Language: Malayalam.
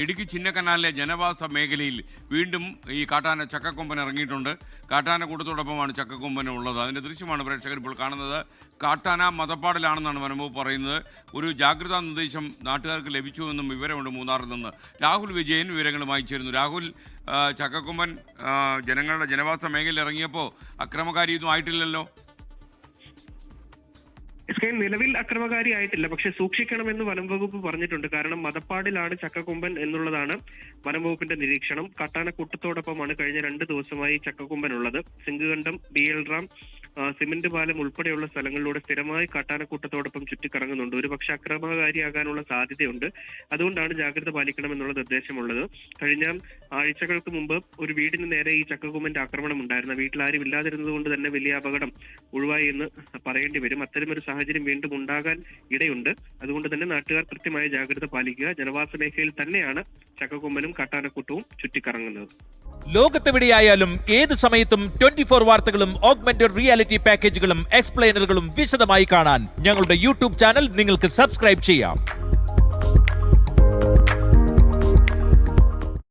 ഇടുക്കി ചിന്നക്കനാലിലെ ജനവാസ മേഖലയിൽ വീണ്ടും ഈ കാട്ടാന ചക്കക്കൊമ്പൻ ഇറങ്ങിയിട്ടുണ്ട്. കാട്ടാന കൂട്ടത്തോടൊപ്പമാണ് ചക്കക്കൊമ്പന് ഉള്ളത്. അതിൻ്റെ ദൃശ്യമാണ് പ്രേക്ഷകർ ഇപ്പോൾ കാണുന്നത്. കാട്ടാന മതപ്പാടിലാണെന്നാണ് വനംവകുപ്പ് പറയുന്നത്. ഒരു ജാഗ്രതാ നിർദ്ദേശം നാട്ടുകാർക്ക് ലഭിച്ചുവെന്നും വിവരമുണ്ട് മൂന്നാറിൽ നിന്ന്. രാഹുൽ വിജയൻ വിവരങ്ങളുമായി ചേരുന്നു. രാഹുൽ, ചക്കക്കൊമ്പൻ ജനങ്ങളുടെ ജനവാസ മേഖലയിൽ ഇറങ്ങിയപ്പോൾ അക്രമകാരിയൊന്നും ആയിട്ടില്ലല്ലോ? നിലവിൽ അക്രമകാരി ആയിട്ടില്ല, പക്ഷെ സൂക്ഷിക്കണമെന്ന് വനംവകുപ്പ് പറഞ്ഞിട്ടുണ്ട്. കാരണം മതപ്പാടിലാണ് ചക്കക്കൊമ്പൻ എന്നുള്ളതാണ് വനംവകുപ്പിന്റെ നിരീക്ഷണം. കാട്ടാനക്കൂട്ടത്തോടൊപ്പമാണ് കഴിഞ്ഞ 2 ദിവസമായി ചക്കക്കൊമ്പൻ ഉള്ളത്. സിംഗുകണ്ടം, BL റാം, സിമന്റ് പാലം ഉൾപ്പെടെയുള്ള സ്ഥലങ്ങളിലൂടെ സ്ഥിരമായി കാട്ടാനക്കൂട്ടത്തോടൊപ്പം ചുറ്റിക്കറങ്ങുന്നുണ്ട്. ഒരുപക്ഷെ അക്രമകാരിയാകാനുള്ള സാധ്യതയുണ്ട്. അതുകൊണ്ടാണ് ജാഗ്രത പാലിക്കണമെന്നുള്ള നിർദ്ദേശമുള്ളത്. കഴിഞ്ഞ ആഴ്ചകൾക്ക് മുമ്പ് ഒരു വീടിന് നേരെ ഈ ചക്കക്കൊമ്പന്റെ ആക്രമണം ഉണ്ടായിരുന്നു. വീട്ടിൽ ആരും ഇല്ലാതിരുന്നത് കൊണ്ട് തന്നെ വലിയ അപകടം ഒഴിവായി എന്ന് പറയേണ്ടി വരും. അത്തരമൊരു സാഹചര്യം വീണ്ടും ഉണ്ടാകാൻ ഇടയുണ്ട്. അതുകൊണ്ട് തന്നെ നാട്ടുകാർ കൃത്യമായ ജാഗ്രത പാലിക്കുക. ജനവാസ മേഖലയിൽ തന്നെയാണ് ചക്കക്കൊമ്പനും കാട്ടാനക്കൂട്ടവും ചുറ്റിക്കറങ്ങുന്നത്. ലോകത്തെവിടെയായാലും ഏത് സമയത്തും 24 വാർത്തകളും ഓഗ്മെന്റഡ് റിയാലിറ്റി പാക്കേജുകളും എക്സ്പ്ലെയിനറുകളും വിശദമായി കാണാൻ ഞങ്ങളുടെ യൂട്യൂബ് ചാനൽ നിങ്ങൾക്ക് സബ്സ്ക്രൈബ് ചെയ്യാം.